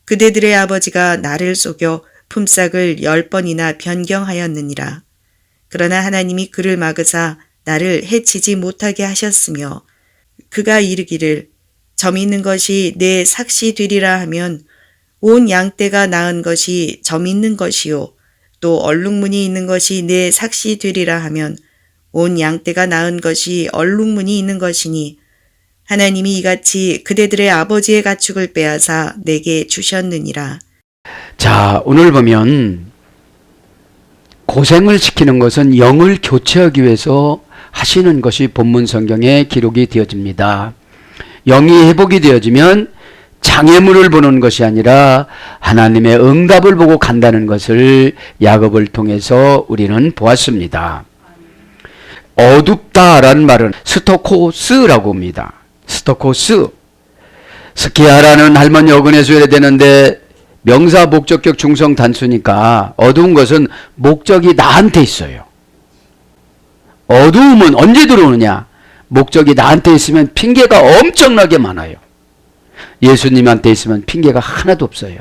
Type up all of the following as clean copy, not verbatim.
그대들의 아버지가 나를 속여 품삯을 10번이나 변경하였느니라. 그러나 하나님이 그를 막으사 나를 해치지 못하게 하셨으며 그가 이르기를 점 있는 것이 내 삭시 되리라 하면 온 양떼가 낳은 것이 점 있는 것이요 또 얼룩무늬 있는 것이 내 삭시 되리라 하면 온 양떼가 낳은 것이 얼룩무늬 있는 것이니 하나님이 이같이 그대들의 아버지의 가축을 빼앗아 내게 주셨느니라. 자, 오늘 보면 고생을 시키는 것은 영을 교체하기 위해서 하시는 것이 본문 성경에 기록이 되어집니다. 영이 회복이 되어지면 장애물을 보는 것이 아니라 하나님의 응답을 보고 간다는 것을 야곱을 통해서 우리는 보았습니다. 어둡다라는 말은 스토코스라고 합니다. 스토코스. 스키아라는 할머니 어근에서 해야 되는데 명사 목적격 중성 단수니까 어두운 것은 목적이 나한테 있어요. 어두움은 언제 들어오느냐? 목적이 나한테 있으면 핑계가 엄청나게 많아요. 예수님한테 있으면 핑계가 하나도 없어요.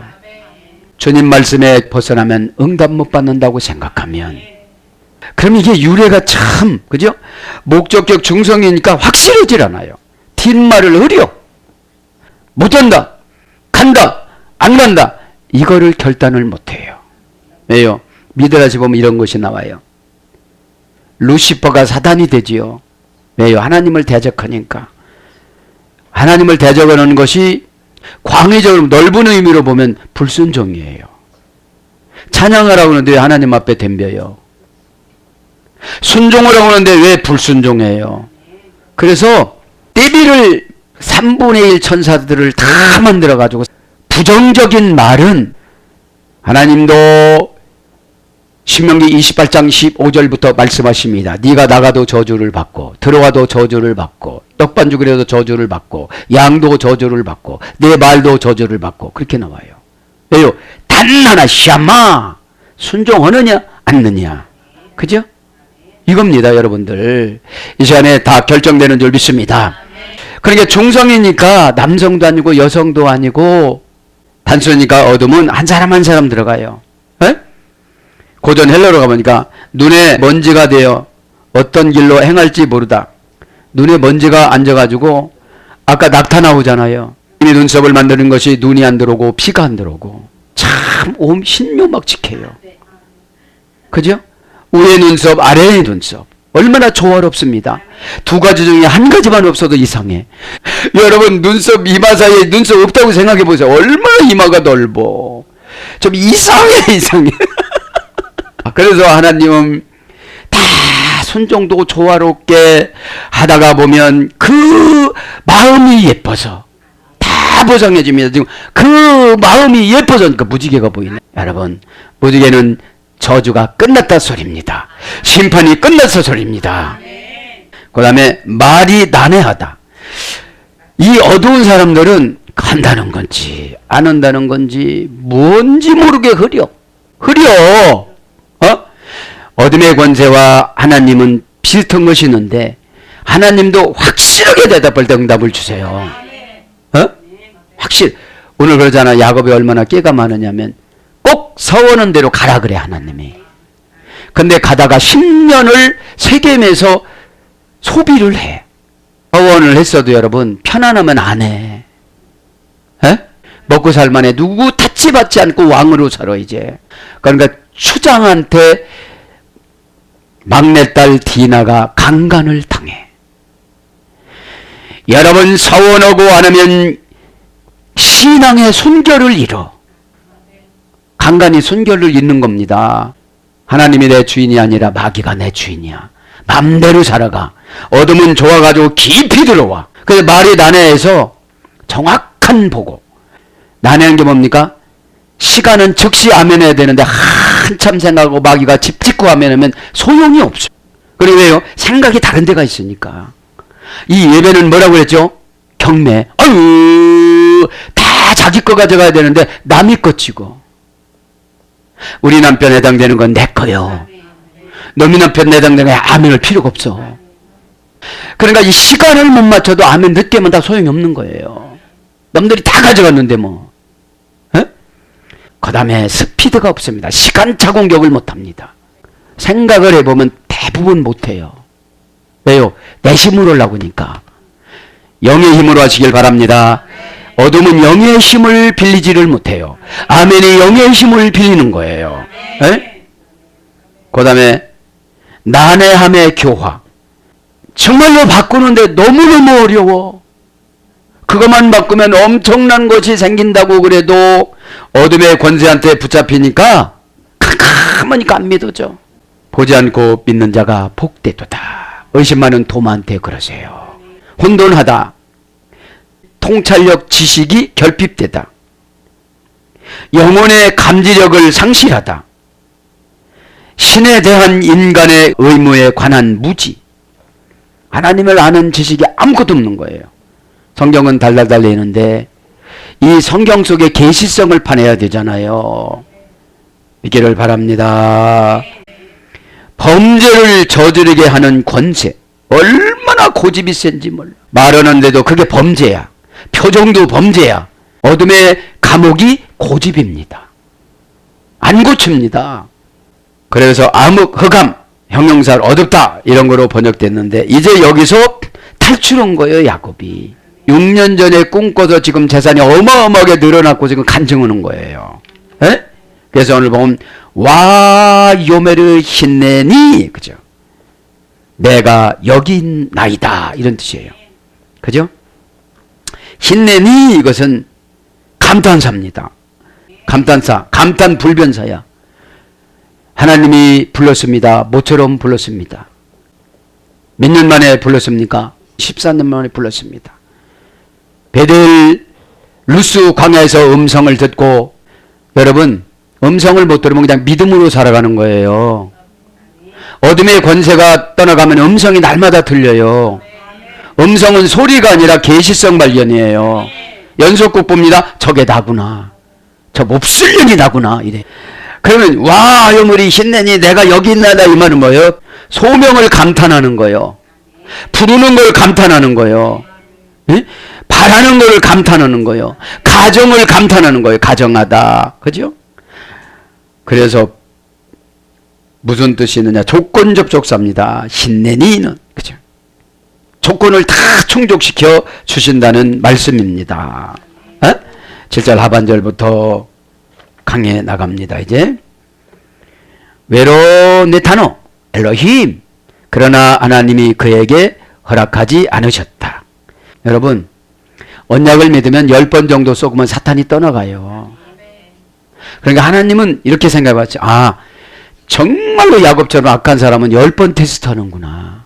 주님 말씀에 벗어나면 응답 못 받는다고 생각하면 그럼 이게 유래가 참 그죠? 목적격 중성이니까 확실하질 않아요. 뒷말을 흐려 못한다 간다 안 간다 이거를 결단을 못해요. 왜요? 미드라시 보면 이런 것이 나와요. 루시퍼가 사단이 되지요. 왜요? 하나님을 대적하니까. 하나님을 대적하는 것이 광의적으로 넓은 의미로 보면 불순종이에요. 찬양하라고 하는데 왜 하나님 앞에 덤벼요? 순종을 하고 하는데 왜 불순종해요? 그래서 떼비를 3분의 1 천사들을 다 만들어가지고 부정적인 말은 하나님도 신명기 28장 15절부터 말씀하십니다. 네가 나가도 저주를 받고 들어와도 저주를 받고 떡반죽이라도 저주를 받고 양도 저주를 받고 내 말도 저주를 받고 그렇게 나와요. 왜요? 단 하나 샤마 순종하느냐 않느냐. 그죠? 이겁니다 여러분들. 이 시간에 다 결정되는 줄 믿습니다. 그러니까 중성이니까 남성도 아니고 여성도 아니고 단순이니까 어둠은 한 사람 한 사람 들어가요. 에? 고전 헬러로 가보니까 눈에 먼지가 되어 어떤 길로 행할지 모르다. 눈에 먼지가 앉아가지고 아까 낙타 나오잖아요. 이 눈썹을 만드는 것이 눈이 안 들어오고 피가 안 들어오고 참 신묘막측해요. 그죠? 위에 눈썹 아래의 눈썹 얼마나 조화롭습니다. 두 가지 중에 한 가지만 없어도 이상해. 여러분 눈썹 이마 사이에 눈썹 없다고 생각해 보세요. 얼마나 이마가 넓어. 좀 이상해. 그래서 하나님은 다 순종도 조화롭게 하다가 보면 그 마음이 예뻐서 다 보상해집니다. 지금 그 마음이 예뻐서 그 무지개가 보이네. 여러분 무지개는 저주가 끝났다 소리입니다. 심판이 끝났어 소리입니다. 그 다음에 말이 난해하다. 이 어두운 사람들은 간다는 건지 안 한다는 건지 뭔지 모르게 흐려. 어둠의 권세와 하나님은 비슷한 것이 있는데 하나님도 확실하게 대답할 때 응답을 주세요. 오늘 그러잖아. 야곱이 얼마나 깨가 많으냐면 꼭 서원한 대로 가라 그래 하나님이. 근데 가다가 10년을 세겜에서 소비를 해. 서원을 했어도 여러분 편안하면 안 해. 먹고 살만해. 누구 타치받지 않고 왕으로 살아 이제. 그러니까 추장한테 막내딸 디나가 강간을 당해. 여러분 서원하고 안 하면 신앙의 순결을 잃어. 강간이 순결을 잃는 겁니다. 하나님이 내 주인이 아니라 마귀가 내 주인이야. 맘대로 살아가. 어둠은 좋아가지고 깊이 들어와. 그래서 말이 난해해서 정확한 보고. 난해한 게 뭡니까? 시간은 즉시 아멘해야 되는데 한참 생각하고 마귀가 집 짓고 아멘하면 소용이 없어요. 그리고 왜요? 생각이 다른 데가 있으니까. 이 예배는 뭐라고 했죠? 경매. 아유 다 자기 거 가져가야 되는데 남이 거 치고. 우리 남편 해당되는 건 내 거요. 너희 남편 해당되는 거 아멘할 필요가 없어. 그러니까 이 시간을 못 맞춰도 아멘 늦게 하면 다 소용이 없는 거예요. 남들이 다 가져갔는데 뭐. 그 다음에 스피드가 없습니다. 시간차 공격을 못합니다. 생각을 해보면 대부분 못해요. 왜요? 내심으로 하려니까. 영의 힘으로 하시길 바랍니다. 어둠은 영의 힘을 빌리지를 못해요. 아멘이 영의 힘을 빌리는 거예요. 그 다음에 난해함의 교화. 정말로 바꾸는데 너무너무 어려워. 그것만 바꾸면 엄청난 것이 생긴다고 그래도 어둠의 권세한테 붙잡히니까 가만히니까 안 믿어져. 보지 않고 믿는 자가 복되도다. 의심 많은 도마한테 그러세요. 혼돈하다. 통찰력 지식이 결핍되다. 영혼의 감지력을 상실하다. 신에 대한 인간의 의무에 관한 무지. 하나님을 아는 지식이 아무것도 없는 거예요. 성경은 달달달 내는데 이 성경 속에 계시성을 파내야 되잖아요. 믿기를 바랍니다. 범죄를 저지르게 하는 권세. 얼마나 고집이 센지 몰라. 말하는데도 그게 범죄야. 표정도 범죄야. 어둠의 감옥이 고집입니다. 안 고칩니다. 그래서 암흑, 흑암, 형용사를 어둡다 이런 거로 번역됐는데 이제 여기서 탈출한 거예요. 야곱이 6년 전에 꿈꿔서 지금 재산이 어마어마하게 늘어났고 지금 간증하는 거예요. 에? 그래서 오늘 보면 와 요메르 힌네니, 그죠? 내가 여기 있나이다 이런 뜻이에요. 그죠? 힌네니 이것은 감탄사입니다. 감탄사, 감탄 불변사야. 하나님이 불렀습니다. 모처럼 불렀습니다. 몇 년 만에 불렀습니까? 14년 만에 불렀습니다. 베델 루스 광야에서 음성을 듣고, 여러분 음성을 못 들으면 그냥 믿음으로 살아가는 거예요. 어둠의 권세가 떠나가면 음성이 날마다 들려요. 음성은 소리가 아니라 계시성 발견이에요. 연속곡 봅니다. 저게 나구나. 저 몹쓸 년이 나구나. 이래. 그러면 와 요물이 신내니 내가 여기 있나다 이 말은 뭐예요? 소명을 감탄하는 거예요. 부르는 걸 감탄하는 거예요. 예? 바라는 걸 감탄하는 거예요. 가정을 감탄하는 거예요. 가정하다. 그죠? 그래서 무슨 뜻이 있느냐? 조건접촉사입니다. 신내니는. 그죠? 조건을 다 충족시켜 주신다는 말씀입니다. 7절 하반절부터 강해 나갑니다. 이제 외로네타노 엘로힘, 그러나 하나님이 그에게 허락하지 않으셨다. 여러분 언약을 믿으면 10번 정도 쏘면 사탄이 떠나가요. 그러니까 하나님은 이렇게 생각해봤죠. 아, 정말로 야곱처럼 악한 사람은 10번 테스트하는구나.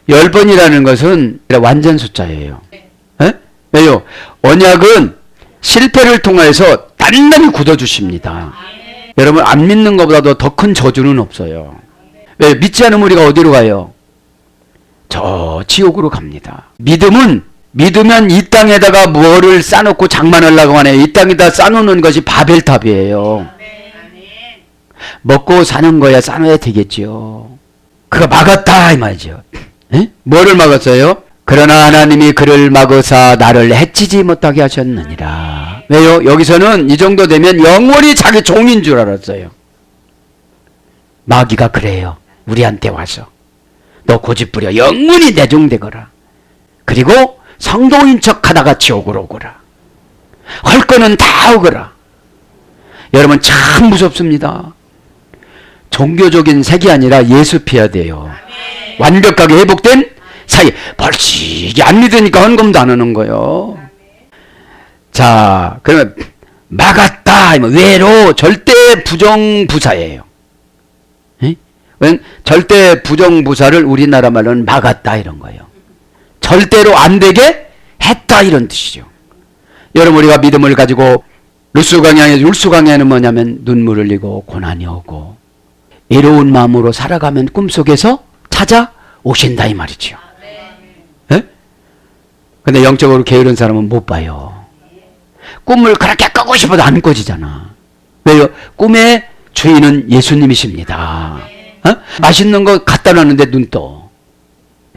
10번이라는 것은 완전 숫자예요. 왜요? 언약은 실패를 통해서 단단히 굳어주십니다. 여러분 안 믿는 것보다도 더 큰 저주는 없어요. 왜? 믿지 않으면 우리가 어디로 가요? 저 지옥으로 갑니다. 믿으면 이 땅에다가 뭐를 쌓아놓고 장만하려고 하네. 이 땅에다 쌓아놓는 것이 바벨탑이에요. 먹고 사는 거야 쌓아놔야 되겠죠. 그거 막았다 이 말이죠. 에? 뭐를 막았어요? 그러나 하나님이 그를 막으사 나를 해치지 못하게 하셨느니라. 왜요? 여기서는 이 정도 되면 영원히 자기 종인 줄 알았어요. 마귀가 그래요. 우리한테 와서 너 고집부려 영원히 내 종 되거라. 그리고 성도인 척 하다가 지옥으로 오거라. 할 거는 다 오거라. 여러분 참 무섭습니다. 종교적인 색이 아니라 예수 피해야 돼요. 완벽하게 회복된 사이. 벌칙이 안 믿으니까 헌금도 안 하는 거예요. 자, 그러면 막았다. 외로 절대 부정부사예요. 왜? 절대 부정부사를 우리나라 말로는 막았다 이런 거예요. 절대로 안 되게 했다 이런 뜻이죠. 여러분 우리가 믿음을 가지고 율수강야에는 뭐냐면 눈물 흘리고 고난이 오고 외로운 마음으로 살아가면 꿈속에서 찾아오신다 이 말이죠. 근데 영적으로 게으른 사람은 못 봐요. 꿈을 그렇게 꿔고 싶어도 안 꿔지잖아. 왜요? 꿈의 주인은 예수님이십니다. 맛있는 거 갖다 놨는데 눈 떠.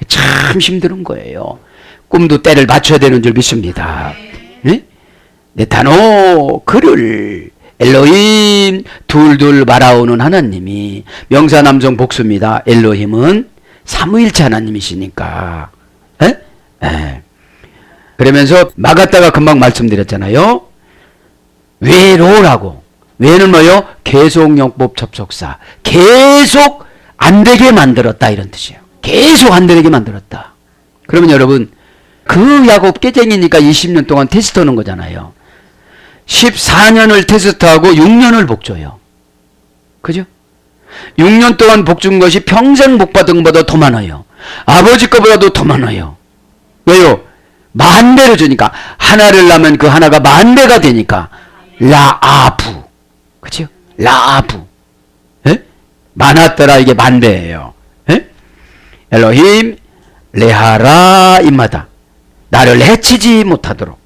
참 힘든 거예요. 꿈도 때를 맞춰야 되는 줄 믿습니다. 네? 네타노 그를 엘로힘 둘둘 바라오는 하나님이 명사 남성 복수입니다. 엘로힘은 삼위일체 하나님이시니까. 에? 에. 그러면서 막았다가 금방 말씀드렸잖아요. 외로라고. 외는 뭐요? 계속용법 접속사. 계속 안 되게 만들었다 이런 뜻이에요. 계속 안 되게 만들었다. 그러면 여러분 그 야곱 깨쟁이니까 20년 동안 테스트하는 거잖아요. 14년을 테스트하고 6년을 복줘요. 그죠? 6년 동안 복준 것이 평생 복 받은 것보다 더 많아요. 아버지 것보다도 더 많아요. 왜요? 만배를 주니까. 하나를 낳으면 그 하나가 만배가 되니까. 라아부. 그죠? 라아부. 예? 많았더라 이게 만배예요. 예? 엘로힘 레하라 임마다. 나를 해치지 못하도록.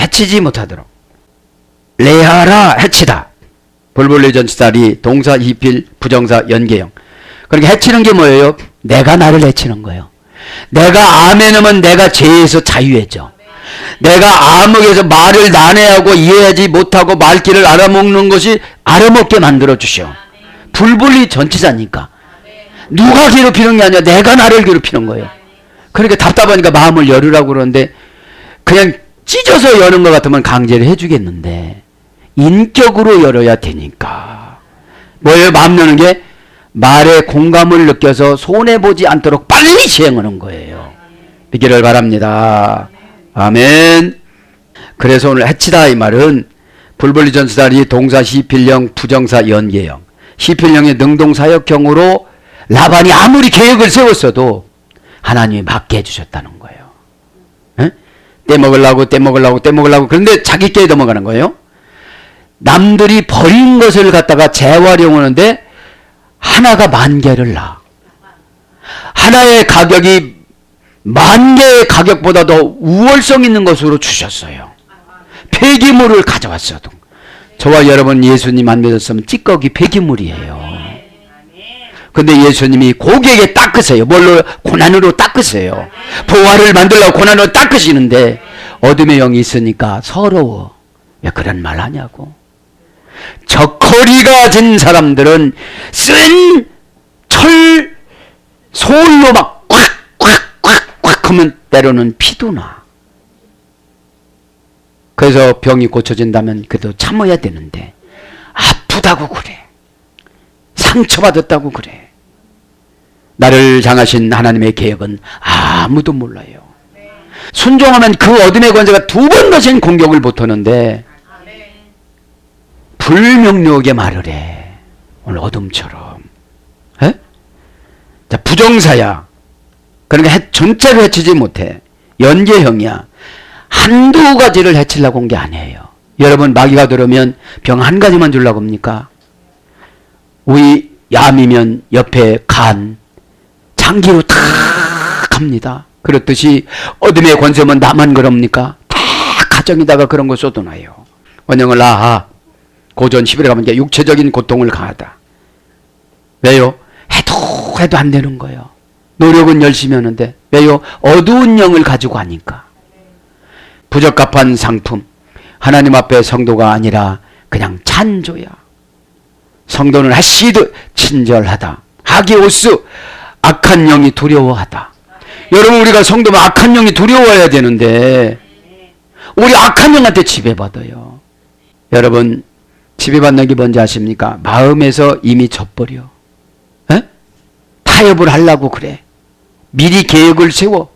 해치지 못하도록. 레하라 해치다. 볼볼리 전치사리 동사 이필 부정사 연계형. 그러니까 해치는 게 뭐예요? 내가 나를 해치는 거예요. 내가 아멘하면 내가 죄에서 자유해져. 내가 암흑에서 말을 난해하고 이해하지 못하고 말귀를 알아먹는 것이 알아먹게 만들어 주셔. 불분리 전치사니까. 누가 괴롭히는 게 아니라 내가 나를 괴롭히는 거예요. 그러니까 답답하니까 마음을 열으라고 그러는데 그냥 찢어서 여는 것 같으면 강제를 해주겠는데 인격으로 열어야 되니까. 뭐예요? 마음 여는 게 말에 공감을 느껴서 손해보지 않도록 빨리 시행하는 거예요. 믿기를 바랍니다. 아멘. 그래서 오늘 해치다 이 말은 불분리 전치사리 동사 시필형 부정사 연계형. 시필형의 능동사역형으로 라반이 아무리 계획을 세웠어도 하나님이 맡게 해주셨다는 거예요. 에? 떼먹으려고 그런데 자기 께 넘어가는 거예요. 남들이 버린 것을 갖다가 재활용하는데 하나가 10,000개를 낳아. 하나의 가격이 10,000개의 가격보다 더 우월성 있는 것으로 주셨어요. 폐기물을 가져왔어도. 저와 여러분 예수님 안 믿었으면 찌꺼기 폐기물이에요. 근데 예수님이 고객에 닦으세요. 뭘로? 고난으로 닦으세요. 보화를 만들려고 고난으로 닦으시는데 어둠의 영이 있으니까 서러워. 왜 그런 말 하냐고. 적거리가 진 사람들은 쓴 철 소울로 막 꽉 하면 때로는 피도 나. 그래서 병이 고쳐진다면 그래도 참아야 되는데 아프다고 그래. 상처받았다고 그래. 나를 향하신 하나님의 계획은 아무도 몰라요. 순종하면 그 어둠의 권세가 2번 거신 공격을 못하는데 불명료하게 말을 해. 오늘 어둠처럼. 에? 자, 부정사야. 그러니까 전체를 해치지 못해. 연계형이야. 한두 가지를 해치려고 온 게 아니에요. 여러분 마귀가 들어오면 병 한 가지만 주려고 합니까? 우리 암이면 옆에 간, 장기로 탁 갑니다. 그렇듯이 어둠의 권세면 나만 그럽니까? 다 가정에다가 그런 거 쏟아놔요. 원형을 낳아. 고전 10일에 가면 이제 육체적인 고통을 가하다. 왜요? 해도 안 되는 거예요. 노력은 열심히 하는데. 왜요? 어두운 영을 가지고 하니까. 부적합한 상품. 하나님 앞에 성도가 아니라 그냥 찬조야. 성도는 하시드 친절하다. 하기오스 악한 영이 두려워하다. 여러분 우리가 성도면 악한 영이 두려워해야 되는데 우리 악한 영한테 지배받아요. 여러분 지배받는 게 뭔지 아십니까? 마음에서 이미 져버려. 에? 타협을 하려고 그래. 미리 계획을 세워.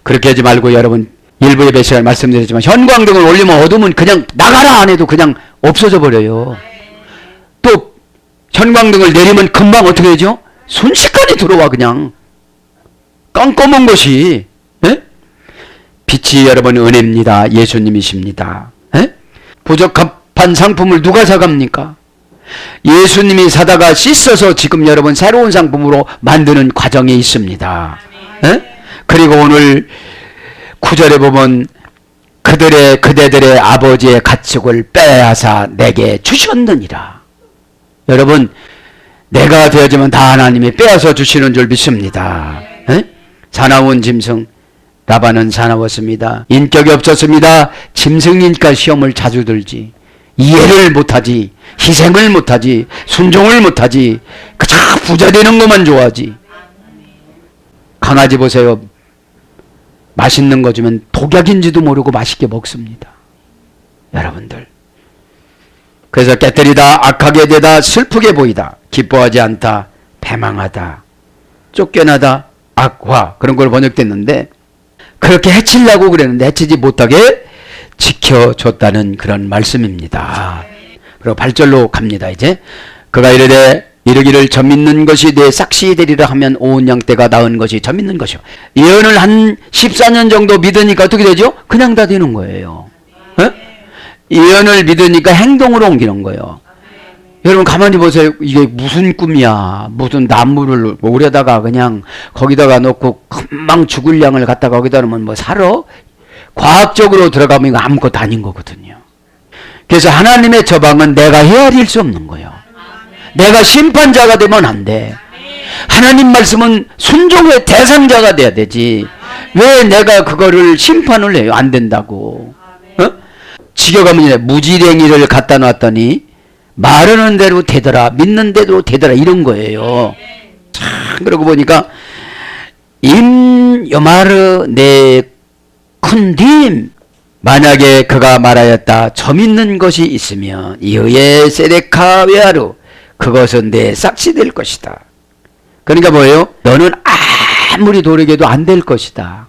그렇게 하지 말고 여러분 일부 예배 시간에 말씀드렸지만 현광등을 올리면 어둠은 그냥 나가라 안 해도 그냥 없어져 버려요. 또 현광등을 내리면 금방 어떻게 되죠? 순식간에 들어와 그냥. 깜깜한 것이. 에? 빛이 여러분 은혜입니다. 예수님이십니다. 에? 부적합한 상품을 누가 사갑니까? 예수님이 사다가 씻어서 지금 여러분 새로운 상품으로 만드는 과정에 있습니다. 에? 그리고 오늘 9절에 보면 그대들의 아버지의 가축을 빼앗아 내게 주셨느니라. 여러분 내가 되어지면 다 하나님이 빼앗아 주시는 줄 믿습니다. 에? 사나운 짐승 라반은 사나웠습니다. 인격이 없었습니다. 짐승이니까 시험을 자주 들지. 이해를 못하지. 희생을 못하지. 순종을 못하지. 그저 부자 되는 것만 좋아하지. 강아지 보세요. 맛있는 거 주면 독약인지도 모르고 맛있게 먹습니다. 여러분들. 그래서 깨뜨리다, 악하게 되다, 슬프게 보이다, 기뻐하지 않다, 패망하다, 쫓겨나다, 악화, 그런 걸 번역됐는데, 그렇게 해치려고 그랬는데 해치지 못하게 지켜줬다는 그런 말씀입니다. 그리고 8절로 갑니다. 이제 그가 이르기를 저 믿는 것이 내 싹시 되리라 하면 온 양떼가 낳은 것이 저 믿는 것이요. 예언을 한 14년 정도 믿으니까 어떻게 되죠? 그냥 다 되는 거예요. 예언을 믿으니까 행동으로 옮기는 거예요. 여러분 가만히 보세요. 이게 무슨 꿈이야. 무슨 나무를 오려다가 그냥 거기다가 놓고 금방 죽을 양을 갖다가 거기다 놓으면 뭐 살아? 과학적으로 들어가면 이거 아무것도 아닌 거거든요. 그래서 하나님의 처방은 내가 헤아릴 수 없는 거예요. 내가 심판자가 되면 안 돼. 하나님 말씀은 순종의 대상자가 돼야 되지. 왜 내가 그거를 심판을 해요? 안 된다고. 지겨가면 무지랭이를 갖다 놨더니 말하는 대로 되더라, 믿는 대로 되더라, 이런 거예요. 참, 그러고 보니까 임 요마르 네 쿤딤, 만약에 그가 말하였다 저 믿는 것이 있으면 이의 세레카 외아루, 그것은 내 싹시 될 것이다. 그러니까 뭐예요? 너는 아무리 노력해도 안 될 것이다.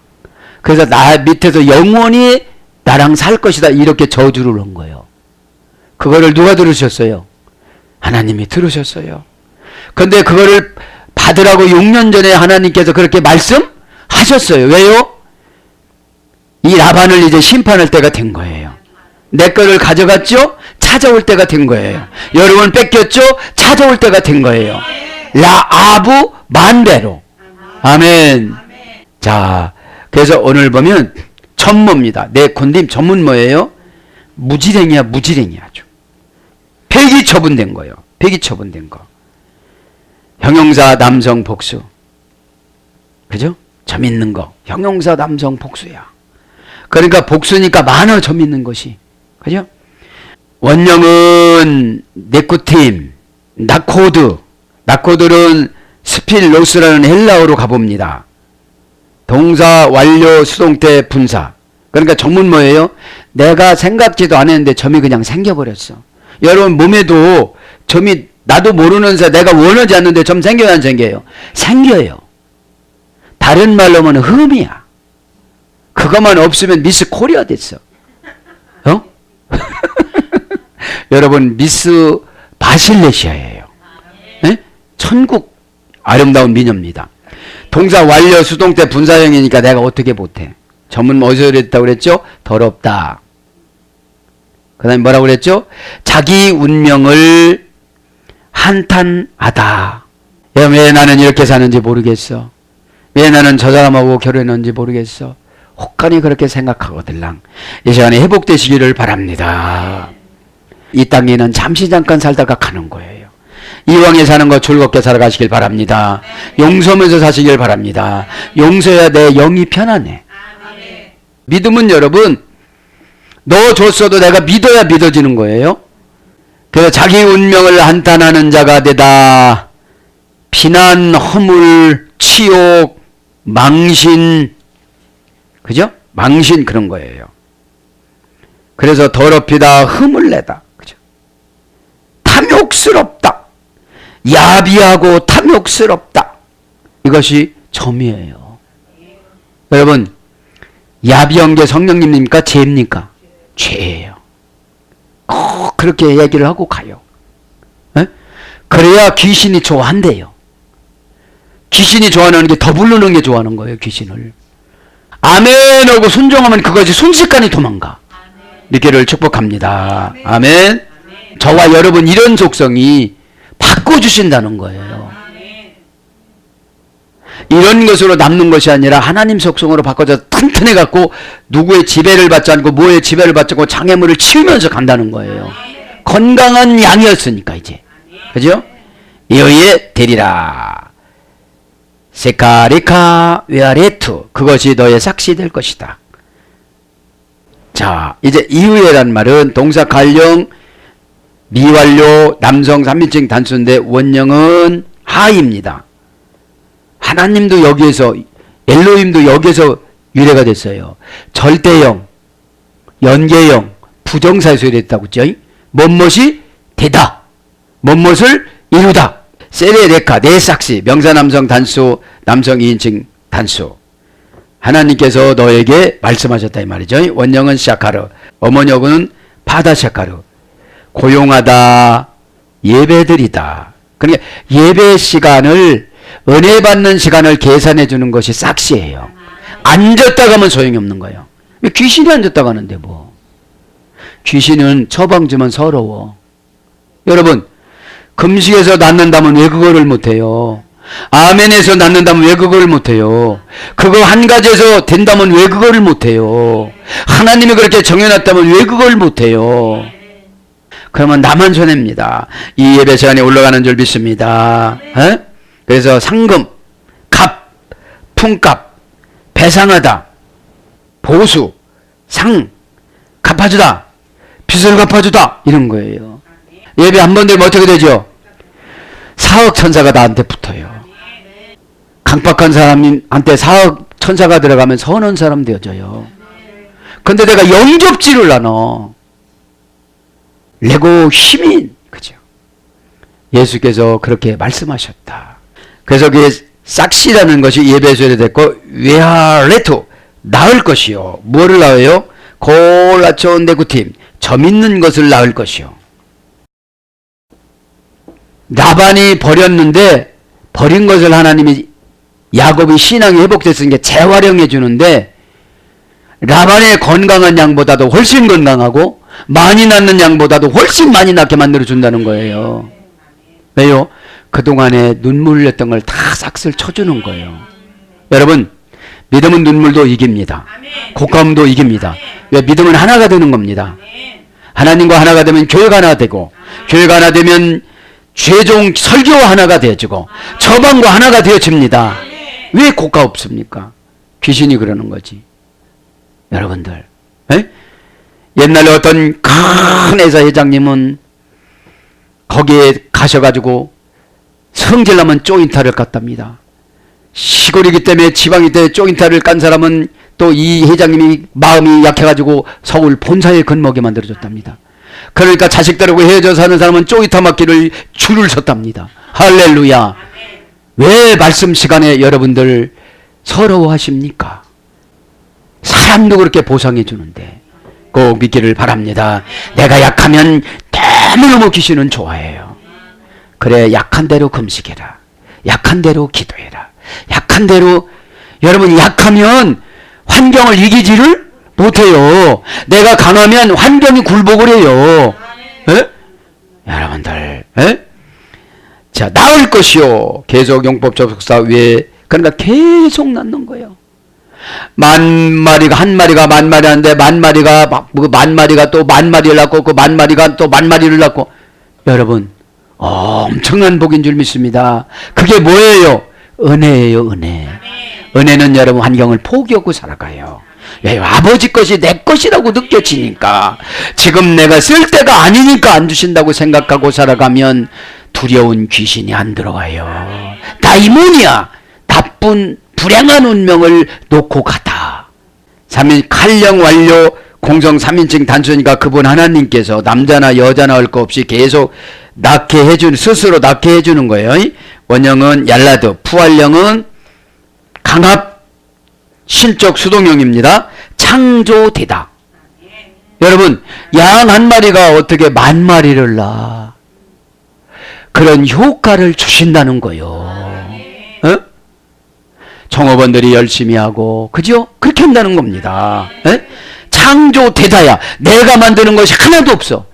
그래서 나 밑에서 영원히 나랑 살 것이다, 이렇게 저주를 한 거예요. 그거를 누가 들으셨어요? 하나님이 들으셨어요. 근데 그거를 받으라고 6년 전에 하나님께서 그렇게 말씀하셨어요. 왜요? 이 라반을 이제 심판할 때가 된 거예요. 내 거를 가져갔죠? 찾아올 때가 된 거예요. 여러분 뺏겼죠? 찾아올 때가 된 거예요. 라아부 만배로. 아멘. 자, 그래서 오늘 보면 천모입니다. 내 곤딤 전문 뭐예요? 무지랭이야, 무지랭이 아주. 폐기 처분된 거예요. 폐기 처분된 거. 형용사 남성 복수. 그죠? 점 있는 거. 형용사 남성 복수야. 그러니까 복수니까 많아, 점 있는 것이. 그죠? 원형은 네쿠팀, 나코드. 나코드는 스필로스라는 헬라어로 가봅니다. 동사 완료 수동태 분사. 그러니까 전문 뭐예요? 내가 생각지도 않았는데 점이 그냥 생겨버렸어. 여러분 몸에도 점이 나도 모르는 새 내가 원하지 않는데 점 생겨요, 안 생겨요? 생겨요. 다른 말로 하면 흠이야. 그것만 없으면 미스 코리아 됐어. 어? 여러분 미스 바실레시아예요. 네? 천국 아름다운 미녀입니다. 동사 완료 수동태 분사형이니까 내가 어떻게 못해? 점은 어디서 그랬다고 그랬죠? 더럽다. 그 다음에 뭐라고 그랬죠? 자기 운명을 한탄하다. 왜 나는 이렇게 사는지 모르겠어. 왜 나는 저 사람하고 결혼했는지 모르겠어. 혹간이 그렇게 생각하거들랑. 이 시간에 회복되시기를 바랍니다. 이 땅에는 잠시 잠깐 살다가 가는 거예요. 이왕에 사는 거 즐겁게 살아가시길 바랍니다. 용서하면서 사시길 바랍니다. 용서해야 내 영이 편안해. 믿음은 여러분 너 줬어도 내가 믿어야 믿어지는 거예요. 그래서 자기 운명을 한탄하는 자가 되다. 비난, 허물, 치욕, 망신, 그죠? 망신 그런 거예요. 그래서 더럽히다, 흠을 내다, 그죠? 탐욕스럽다, 야비하고 탐욕스럽다. 이것이 점이에요. 여러분 야비한 게 성령님입니까? 죄입니까? 죄예요. 꼭 그렇게 얘기를 하고 가요. 에? 그래야 귀신이 좋아한대요. 귀신이 좋아하는 게 더 부르는 게 좋아하는 거예요. 귀신을. 아멘 하고 순종하면 그것이 순식간에 도망가. 믿기를 축복합니다. 아멘. 저와 여러분 이런 속성이 바꿔주신다는 거예요. 이런 것으로 남는 것이 아니라 하나님 속성으로 바꿔서 튼튼해갖고 누구의 지배를 받지 않고 뭐의 지배를 받지 않고 장애물을 치우면서 간다는 거예요. 건강한 양이었으니까 이제. 그죠? 이의 되리라. 세카리카 웨아레투, 그것이 너의 삭시 될 것이다. 자, 이제 이후에란 말은 동사 관령 미완료 남성 3인칭 단수인데 원형은 하입니다. 하나님도 여기에서, 엘로힘도 여기에서 유래가 됐어요. 절대형, 연계형, 부정사에서 유래했다고 했죠. 뭐뭇이 되다, 뭐뭇을 이루다. 세레레카, 내 삭시, 명사 남성 단수, 남성 2인칭 단수. 하나님께서 너에게 말씀하셨다 이 말이죠. 원형은 샤카르, 어머니어구는 파다 샤카르. 고용하다, 예배드리다. 그러니까 예배 시간을, 은혜 받는 시간을 계산해 주는 것이 삭시예요. 앉았다 가면 소용이 없는 거예요. 귀신이 앉았다 가는데 뭐. 귀신은 처방 주면 서러워. 여러분, 금식에서 낫는다면 왜 그거를 못해요? 아멘에서 낫는다면 왜 그거를 못해요? 그거 한 가지에서 된다면 왜 그거를 못해요? 하나님이 그렇게 정해놨다면 왜 그걸 못해요? 그러면 나만 손해입니다. 이 예배 시간에 올라가는 줄 믿습니다. 에? 그래서 상금, 값, 품값, 배상하다, 보수, 상, 갚아주다, 빚을 갚아주다, 이런 거예요. 예배 한 번 되면 어떻게 되죠? 사억 천사가 나한테 붙어요. 강박한 사람한테 사억 천사가 들어가면 선한 사람 되어져요. 근데 내가 영접지를 나눠. 레고 힘이, 그죠? 예수께서 그렇게 말씀하셨다. 그래서 그게 싹시라는 것이 예배소에 됐고, 웨아레토, 낳을 것이요. 뭐를 낳아요? 골라초 네구팀, 점 있는 것을 낳을 것이요. 라반이 버렸는데, 버린 것을 하나님이, 야곱이 신앙이 회복됐으니까 재활용해 주는데, 라반의 건강한 양보다도 훨씬 건강하고 많이 낳는 양보다도 훨씬 많이 낳게 만들어 준다는 거예요. 왜요? 그동안에 눈물 흘렸던 걸 다 싹쓸 쳐주는 거예요. 여러분, 믿음은 눈물도 이깁니다. 고감도 이깁니다. 왜? 믿음은 하나가 되는 겁니다. 하나님과 하나가 되면 교회가 하나 되고, 교회가 하나 되면 최종 설교와 하나가 되어지고, 처방과 하나가 되어집니다. 왜 고가 없습니까? 귀신이 그러는 거지. 여러분들, 에? 옛날에 어떤 큰 회사 회장님은 거기에 가셔가지고 성질나면 쪼인타를 깠답니다. 시골이기 때문에, 지방이기 때문에 쪼인타를 깐 사람은 또 이 회장님이 마음이 약해가지고 서울 본사에 근무하게 만들어줬답니다. 그러니까 자식들하고 헤어져 사는 사람은 쪼인타 맞기를 줄을 섰답니다. 할렐루야. 왜 말씀 시간에 여러분들 서러워하십니까? 사람도 그렇게 보상해 주는데 꼭 믿기를 바랍니다. 내가 약하면 너무너무 귀신은 좋아해요. 그래, 약한 대로 금식해라. 약한 대로 기도해라. 약한 대로, 여러분, 약하면 환경을 이기지를 못해요. 내가 강하면 환경이 굴복을 해요. 에? 여러분들, 에? 자, 낳을 것이요. 계속 용법 접속사 위에, 그러니까 계속 낳는 거예요. 만 마리가, 한 마리가 만 마리 하는데, 만 마리가 또 만 마리를 낳고, 그 만 마리가 또 만 마리를 낳고. 여러분, 엄청난 복인 줄 믿습니다. 그게 뭐예요? 은혜예요, 은혜. 은혜는 여러분 환경을 포기하고 살아가요. 왜? 아버지 것이 내 것이라고 느껴지니까. 지금 내가 쓸 때가 아니니까 안 주신다고 생각하고 살아가면 두려운 귀신이 안 들어와요. 다이모니아, 나쁜 불행한 운명을 놓고 가다. 3인 칼령 완료 공성 3인칭 단수니까 그분 하나님께서 남자나 여자나 할 거 없이 계속 낳게 해주는, 스스로 낳게 해주는 거예요. 원형은 얄라드, 푸활령은 강압, 신적 수동형입니다. 창조되다. 여러분, 양 한 마리가 어떻게 만 마리를 낳아? 그런 효과를 주신다는 거요. 어? 종업원들이 열심히 하고, 그죠? 그렇게 한다는 겁니다. 에? 창조되다야. 내가 만드는 것이 하나도 없어.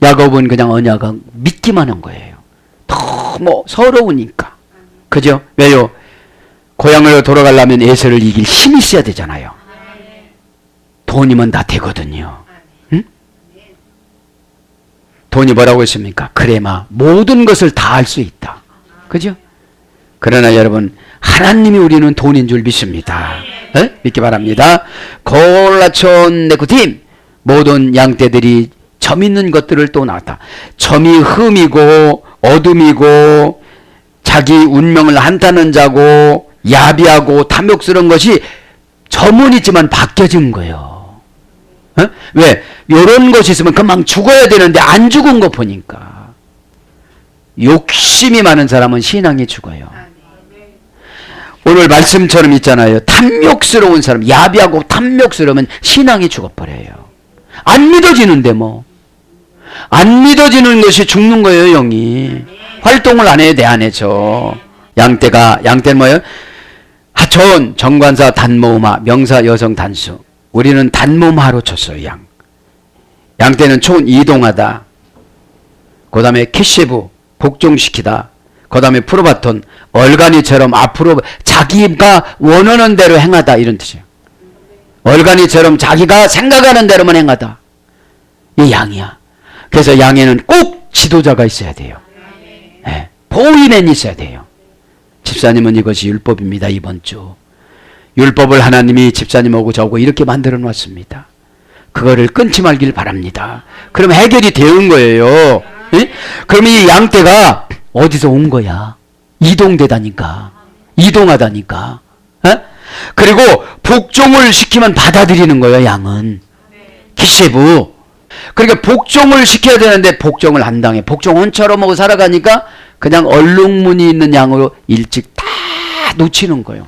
야곱은 그냥 언약을 믿기만 한 거예요. 너무 서러우니까. 그죠? 왜요? 고향으로 돌아가려면 에서를 이길 힘이 있어야 되잖아요. 돈이면 다 되거든요. 응? 돈이 뭐라고 했습니까? 그래마 모든 것을 다 할 수 있다. 그죠? 그러나 여러분, 하나님이 우리는 돈인 줄 믿습니다. 믿기 바랍니다. 골라촌 네코팀, 모든 양떼들이 점 있는 것들을 또 나왔다. 점이 흠이고 어둠이고 자기 운명을 한타는 자고 야비하고 탐욕스러운 것이 점은 있지만 바뀌어진 거예요. 왜? 이런 것이 있으면 금방 죽어야 되는데 안 죽은 거 보니까. 욕심이 많은 사람은 신앙이 죽어요. 오늘 말씀처럼 있잖아요. 탐욕스러운 사람, 야비하고 탐욕스러우면 신앙이 죽어버려요. 안 믿어지는데 뭐. 안 믿어지는 것이 죽는 거예요, 영이. 활동을 안 해요, 내 안에서. 양떼는 뭐예요? 하촌, 정관사, 단모음하, 명사, 여성, 단수. 우리는 단모음하로 쳤어요, 양. 양떼는 총 이동하다. 그 다음에 키시브, 복종시키다. 그 다음에 프로바톤, 얼간이처럼 앞으로 자기가 원하는 대로 행하다, 이런 뜻이에요. 얼간이처럼 자기가 생각하는 대로만 행하다. 이 양이야. 그래서 양에는 꼭 지도자가 있어야 돼요. 네. 보이맨이 있어야 돼요. 집사님은 이것이 율법입니다. 이번 주 율법을 하나님이 집사님하고 저하고 이렇게 만들어 놨습니다. 그거를 끊지 말길 바랍니다. 그럼 해결이 되는 거예요. 네? 그럼 이 양떼가 어디서 온 거야? 이동되다니까. 이동하다니까. 에? 그리고 복종을 시키면 받아들이는 거예요. 양은. 기세부. 그러니까 복종을 시켜야 되는데 복종을 안 당해. 복종 혼처럼 하고 살아가니까 그냥 얼룩무늬 있는 양으로 일찍 다 놓치는 거예요.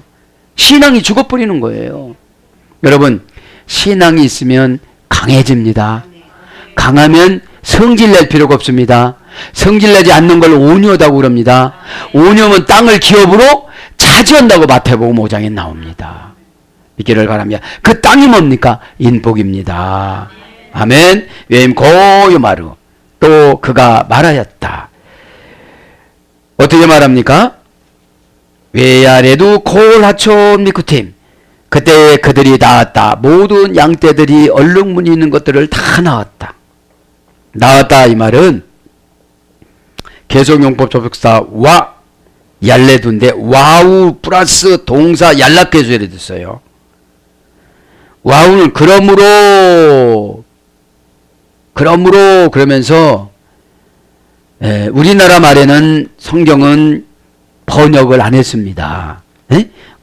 신앙이 죽어버리는 거예요. 여러분, 신앙이 있으면 강해집니다. 강하면 성질낼 필요가 없습니다. 성질내지 않는 걸 온유하다고 그럽니다. 온유하면 땅을 기업으로 차지한다고 마태복음 5장에 나옵니다. 믿기를 바랍니다. 그 땅이 뭡니까? 인복입니다. 아멘. 왜임 고요마루. 또 그가 말하였다. 어떻게 말합니까? 외야래도 콜하촌 미쿠팀. 그때 그들이 나왔다. 모든 양떼들이 얼룩무늬 있는 것들을 다 나왔다. 나왔다 이 말은 계속용법 접속사 와 얄레두인데 와우 플러스 동사 얄라케수에 됐어요. 와우는 그러므로 그러면서 우리나라 말에는 성경은 번역을 안 했습니다.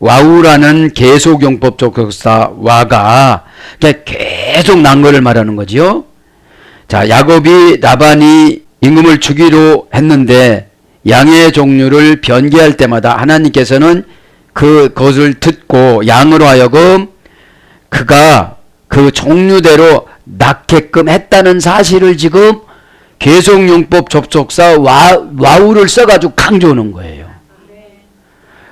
와우라는 계속용법 접속사 와가 계속 난 거를 말하는 거지요. 자, 야곱이 라반이 임금을 주기로 했는데 양의 종류를 변개할 때마다 하나님께서는 그것을 듣고 양으로 하여금 그가 그 종류대로 낳게끔 했다는 사실을 지금 계속용법 접속사 와우를 써가지고 강조하는 거예요.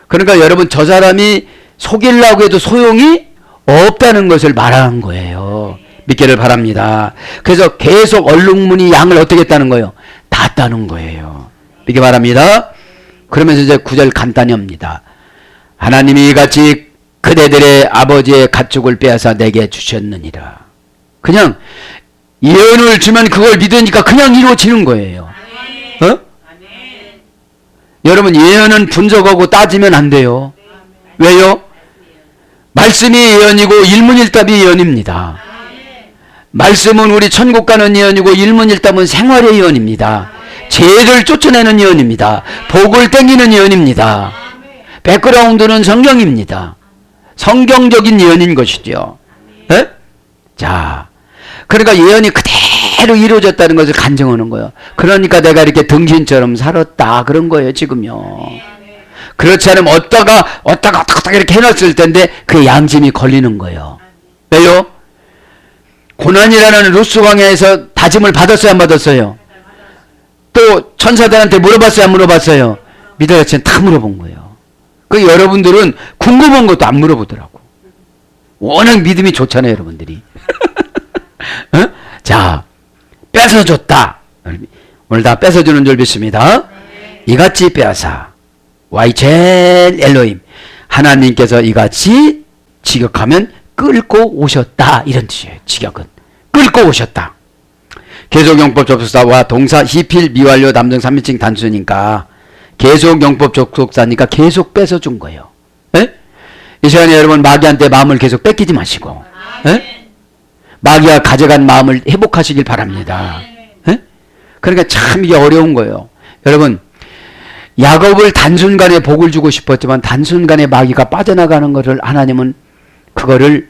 그러니까 여러분, 저 사람이 속이려고 해도 소용이 없다는 것을 말하는 거예요. 믿기를 바랍니다. 그래서 계속 얼룩무늬 양을 어떻게 했다는 거예요? 닿았다는 거예요. 믿기 바랍니다. 그러면서 이제 9절 간단히 합니다. 하나님이 이같이 그대들의 아버지의 가축을 빼앗아 내게 주셨느니라. 그냥 예언을 주면 그걸 믿으니까 그냥 이루어지는 거예요. 어? 여러분, 예언은 분석하고 따지면 안 돼요. 왜요? 말씀이 예언이고 일문일답이 예언입니다. 말씀은 우리 천국 가는 예언이고 일문일답은 생활의 예언입니다. 죄를 쫓아내는 예언입니다. 복을 땡기는 예언입니다. 백그라운드는 성경입니다. 성경적인 예언인 것이죠. 에? 자, 그러니까 예언이 그대로 이루어졌다는 것을 간증하는 거예요. 그러니까 내가 이렇게 등신처럼 살았다 그런 거예요, 지금요. 그렇지 않으면 어디다가 이렇게 해놨을 텐데 그 양심이 걸리는 거예요. 왜요? 고난이라는 루스 광야에서 다짐을 받았어요, 안 받았어요? 또 천사들한테 물어봤어요, 안 물어봤어요? 믿어야지 다 물어본 거예요. 그 여러분들은 궁금한 것도 안 물어보더라고. 워낙 믿음이 좋잖아요, 여러분들이. 어? 자, 뺏어줬다. 오늘 다 뺏어주는 줄 믿습니다. 이같이 빼앗아 와이첼 엘로임, 하나님께서 이같이 직역하면 끌고 오셨다, 이런 뜻이에요. 직역은 끌고 오셨다. 계속용법 접속사와 동사 히필 미완료 남등 3인칭 단수니까 계속 영법 접속사니까 계속 뺏어준 거예요. 예? 이 시간에 여러분 마귀한테 마음을 계속 뺏기지 마시고, 예? 마귀가 가져간 마음을 회복하시길 바랍니다. 예? 그러니까 참 이게 어려운 거예요. 여러분, 야곱을 단순간에 복을 주고 싶었지만 단순간에 마귀가 빠져나가는 것을 하나님은 그거를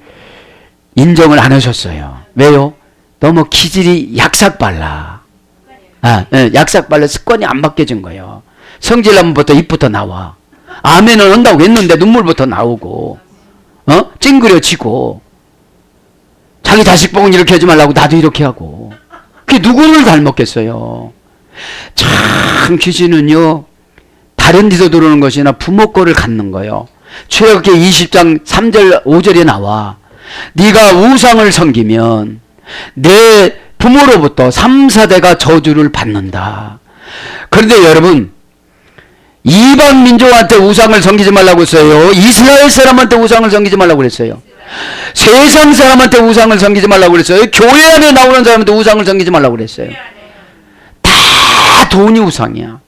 인정을 안 하셨어요. 왜요? 너무 기질이 약삭발라. 약삭발라 습관이 안 바뀌어진 거예요. 성질나면부터 입부터 나와. 아멘은 한다고 했는데 눈물부터 나오고, 찡그려지고, 자기 자식 보고 이렇게 하지 말라고 나도 이렇게 하고. 그게 누구를 닮았겠어요? 참 귀신은요, 다른 데서 들어오는 것이나 부모 거를 갖는 거예요. 출애굽기 20장 3절 5절에 나와. 네가 우상을 섬기면 내 부모로부터 3, 4대가 저주를 받는다. 그런데 여러분, 이방 민족한테 우상을 섬기지 말라고 했어요? 이스라엘 사람한테 우상을 섬기지 말라고 그랬어요? 세상 사람한테 우상을 섬기지 말라고 그랬어요? 교회 안에 나오는 사람한테 우상을 섬기지 말라고 그랬어요? 다 돈이 우상이야.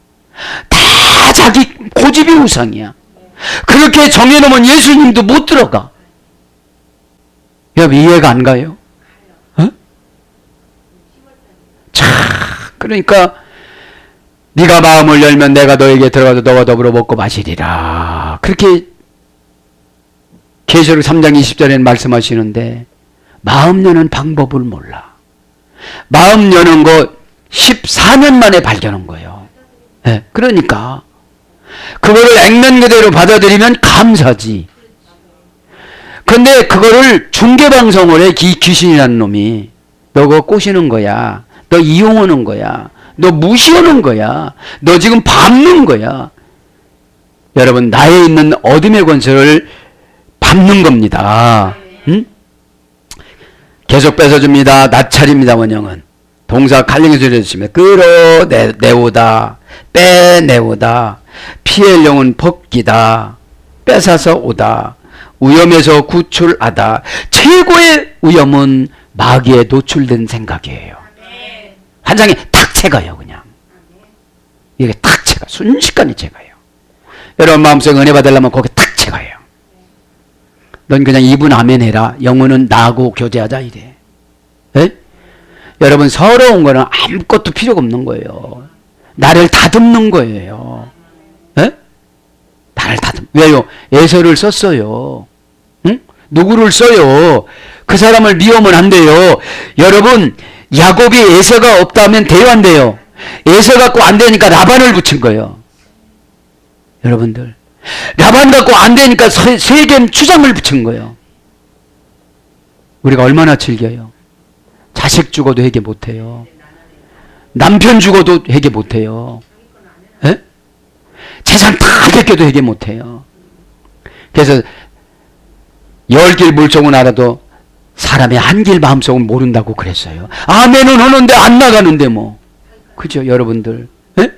다 자기 고집이 우상이야. 그렇게 정해놓으면 예수님도 못 들어가. 여러분 이해가 안 가요? 자, 그러니까 네가 마음을 열면 내가 너에게 들어가서 너와 더불어 먹고 마시리라. 그렇게 계시록 3장 20절에는 말씀하시는데 마음 여는 방법을 몰라. 마음 여는 거 14년 만에 발견한 거예요. 네, 그러니까 그거를 액면 그대로 받아들이면 감사지. 근데 그거를 중계방송을 해. 귀신이라는 놈이 너 그거 꼬시는 거야. 너 이용하는 거야. 너 무시하는 거야. 너 지금 밟는 거야. 여러분 나에 있는 어둠의 권세를 밟는 겁니다. 응? 계속 뺏어줍니다. 나찰입니다. 원형은 동사 칼링이 들려주시면 끌어내오다, 빼내오다, 피할 영은 벗기다, 뺏어서 오다, 위험에서 구출하다. 최고의 위험은 마귀에 노출된 생각이에요. 한 장에 탁 채가요. 그냥 이게 탁 채가 순식간에 채가요. 여러분 마음속에 은혜 받으려면 거기 탁 채가요. 넌 그냥 입은 아멘 해라. 영혼은 나하고 교제하자 이래. 에? 여러분 서러운 거는 아무것도 필요가 없는 거예요. 나를 다듬는 거예요. 에? 나를 왜요? 에서를 썼어요. 응? 누구를 써요? 그 사람을 미워하면 안 돼요. 여러분 야곱이 에서가 없다면 돼요 안 돼요? 에서 갖고 안 되니까 라반을 붙인 거예요. 여러분들 라반 갖고 안 되니까 세겜 추장을 붙인 거예요. 우리가 얼마나 즐겨요. 자식 죽어도 회개 못해요. 남편 죽어도 회개 못해요. 에? 재산 다 벗겨도 회개 못해요. 그래서 10길 물속은 알아도 사람의 한 길 마음속은 모른다고 그랬어요. 아멘은 하는데 안 나가는데 뭐. 그죠 여러분들? 에?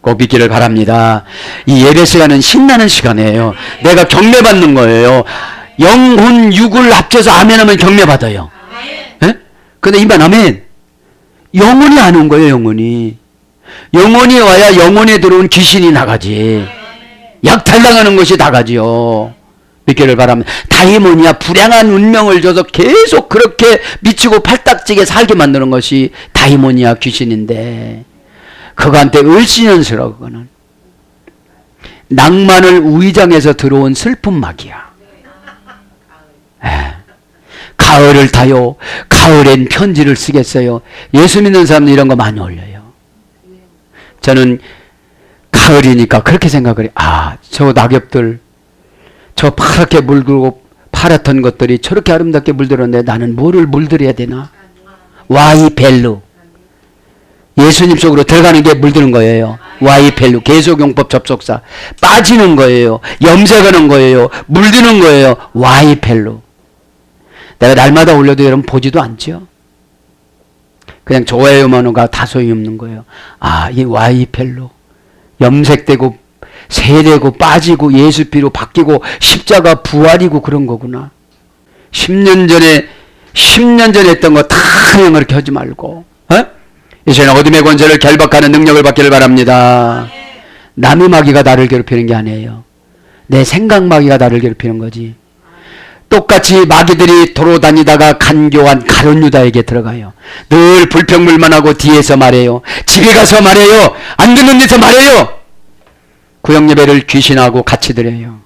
꼭 믿기를 바랍니다. 이 예배 시간은 신나는 시간이에요. 내가 경매 받는 거예요. 영혼 육을 합쳐서 아멘 하면 경매 받아요. 에? 근데 이만 아멘. 영혼이 안 온 거예요. 영혼이 와야 영혼에 들어온 귀신이 나가지. 약탈당하는 것이 나가지요. 믿기를 바랍니다. 다이모니아 불량한 운명을 줘서 계속 그렇게 미치고 팔딱지게 살게 만드는 것이 다이모니아 귀신인데 그거한테 을씨년스러워. 그거는 낭만을 우위장해서 들어온 슬픈 마귀야. 가을을 타요. 가을엔 편지를 쓰겠어요. 예수 믿는 사람은 이런 거 많이 올려요. 저는 가을이니까 그렇게 생각을 해요. 저 낙엽들 저 파랗게 물들고 파랗던 것들이 저렇게 아름답게 물들었는데 나는 뭐를 물들여야 되나? 와이벨루. 예수님 속으로 들어가는 게 물드는 거예요. 와이벨루. 계속용법 접속사. 빠지는 거예요. 염색하는 거예요. 물드는 거예요. 와이벨루. 내가 날마다 올려도 여러분 보지도 않죠? 그냥 좋아요만 오가 다소이 없는 거예요. 이 와이벨루. 염색되고 세되고 빠지고 예수 피로 바뀌고 십자가 부활이고 그런 거구나. 10년 전에 했던 거 다 그냥 그렇게 하지 말고 이제는 어둠의 권세를 결박하는 능력을 받기를 바랍니다. 남의 마귀가 나를 괴롭히는 게 아니에요. 내 생각 마귀가 나를 괴롭히는 거지. 똑같이 마귀들이 돌아다니다가 간교한 가룟 유다에게 들어가요. 늘 불평불만 하고 뒤에서 말해요. 집에 가서 말해요. 안 듣는 데서 말해요. 구역예배를 귀신하고 같이 드려요.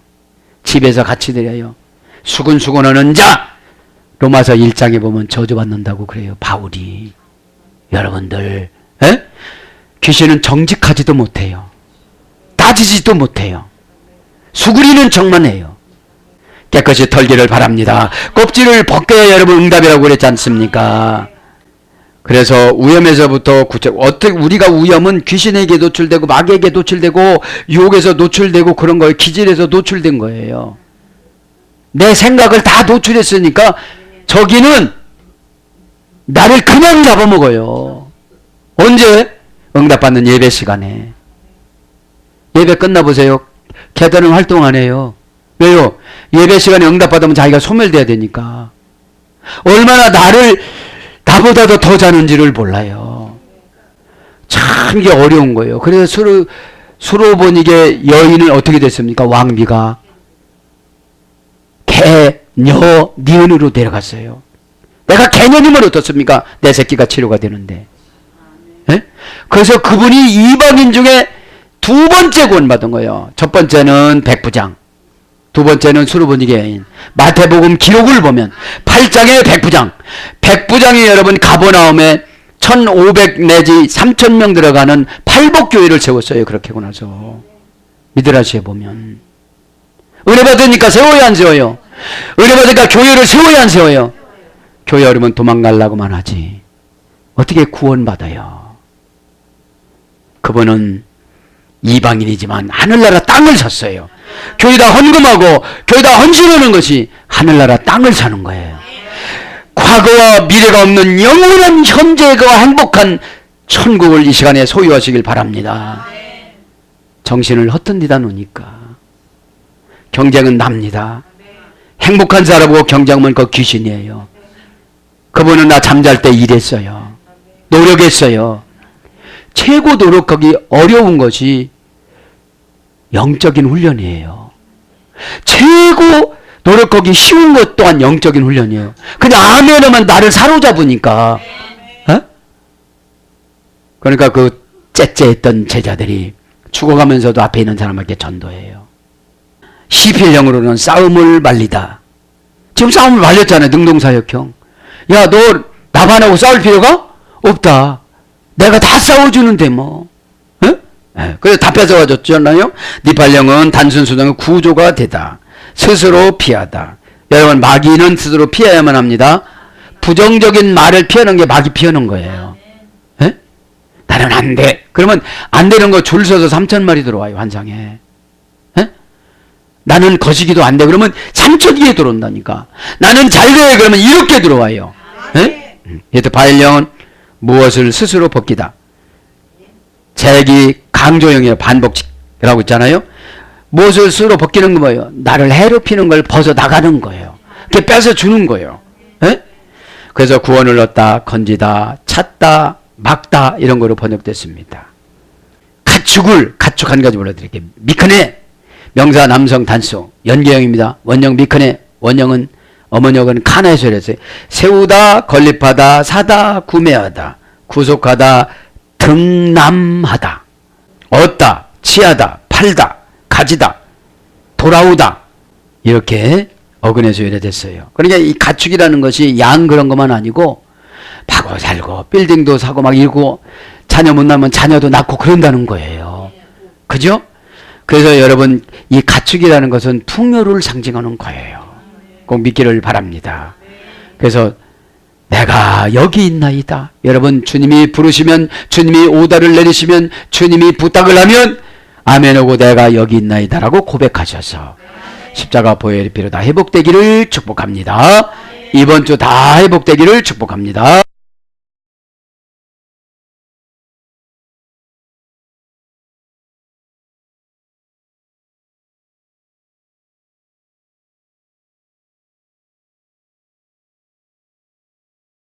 집에서 같이 드려요. 수군수군하는 자, 로마서 1장에 보면 저주받는다고 그래요. 바울이. 여러분들, 에? 귀신은 정직하지도 못해요. 따지지도 못해요. 수구리는 척만 해요. 깨끗이 털기를 바랍니다. 껍질을 벗겨야 여러분 응답이라고 그랬지 않습니까? 그래서 위험에서부터 어떻게 우리가 위험은 귀신에게 노출되고 마귀에게 노출되고 유혹에서 노출되고 그런 거예요. 기질에서 노출된 거예요. 내 생각을 다 노출했으니까 저기는 나를 그냥 잡아먹어요. 언제? 응답받는 예배 시간에. 예배 끝나보세요. 계단은 활동 안 해요. 왜요? 예배 시간에 응답받으면 자기가 소멸돼야 되니까. 얼마나 나보다도 더 자는지를 몰라요. 참 이게 어려운 거예요. 그래서 수로보니게 여인은 어떻게 됐습니까? 왕비가 개녀 니은으로 내려갔어요. 내가 개녀님을 어떻습니까? 내 새끼가 치료가 되는데. 예? 그래서 그분이 이방인 중에 두 번째 구원받은 거예요. 첫 번째는 백부장, 두 번째는 수로보니게 여인. 마태복음 기록을 보면 8장의 백부장이 여러분 가버나움에 1,500 내지 3,000명 들어가는 팔복교회를 세웠어요. 그렇게 하고 나서 미드라시에 보면 은혜 받으니까 세워야 안 세워요? 은혜 받으니까 교회를 세워야 안 세워요? 교회 어려면 도망가려고만 하지 어떻게 구원받아요? 그분은 이방인이지만 하늘나라 땅을 샀어요. 교회다 헌금하고 교회다 헌신하는 것이 하늘나라 땅을 사는 거예요. 과거와 미래가 없는 영원한 현재가 행복한 천국을 이 시간에 소유하시길 바랍니다. 정신을 헛던디다 놓으니까 경쟁은 납니다. 행복한 사람하고 경쟁하면 그 귀신이에요. 그분은 나 잠잘 때 일했어요. 노력했어요. 최고 노력하기 어려운 것이 영적인 훈련이에요. 최고 노력하기 쉬운 것 또한 영적인 훈련이에요. 그냥 아멘하면 나를 사로잡으니까. 어? 그러니까 그 째째했던 제자들이 죽어가면서도 앞에 있는 사람에게 전도해요. 시필형으로는 싸움을 말리다. 지금 싸움을 말렸잖아요. 능동사역형. 야, 너 나반하고 싸울 필요가 없다. 내가 다 싸워주는데 뭐. 그래서 다 뺏어가졌잖아요. 네 발령은 단순 수동의 구조가 되다. 스스로 피하다. 여러분 마귀는 스스로 피해야만 합니다. 부정적인 말을 피하는 게 마귀 피하는 거예요. 에? 나는 안 돼. 그러면 안 되는 거 줄 서서 3,000마리 들어와요. 환상에. 에? 나는 거시기도 안 돼. 그러면 3,000개 들어온다니까. 나는 잘 돼. 그러면 이렇게 들어와요. 여튼 발령은 무엇을 스스로 벗기다. 제기 강조형이에요. 반복이라고 있잖아요. 무엇을 스스로 벗기는 거 뭐예요? 나를 해롭히는 걸 벗어 나가는 거예요. 그게 뺏어 주는 거예요. 에? 그래서 구원을 얻다, 건지다, 찾다, 막다 이런 거로 번역됐습니다. 가축 한 가지 불러드릴게요. 미크네 명사 남성 단수 연계형입니다. 원형 미크네 원형은 어머니역은 카나에서 이랬어요. 세우다, 건립하다, 사다, 구매하다, 구속하다, 등남하다, 얻다, 취하다, 팔다, 가지다, 돌아오다 이렇게 어근에서 유래됐어요. 그러니까 이 가축이라는 것이 양 그런 것만 아니고 파고 살고 빌딩도 사고 막 이러고 자녀 못 낳으면 자녀도 낳고 그런다는 거예요. 그죠? 그래서 여러분 이 가축이라는 것은 풍요를 상징하는 거예요. 꼭 믿기를 바랍니다. 그래서 내가 여기 있나이다. 여러분 주님이 부르시면 주님이 오다를 내리시면 주님이 부탁을 하면 아멘하고 내가 여기 있나이다 라고 고백하셔서 십자가 보혈의 피로 다 회복되기를 축복합니다. 이번 주 다 회복되기를 축복합니다.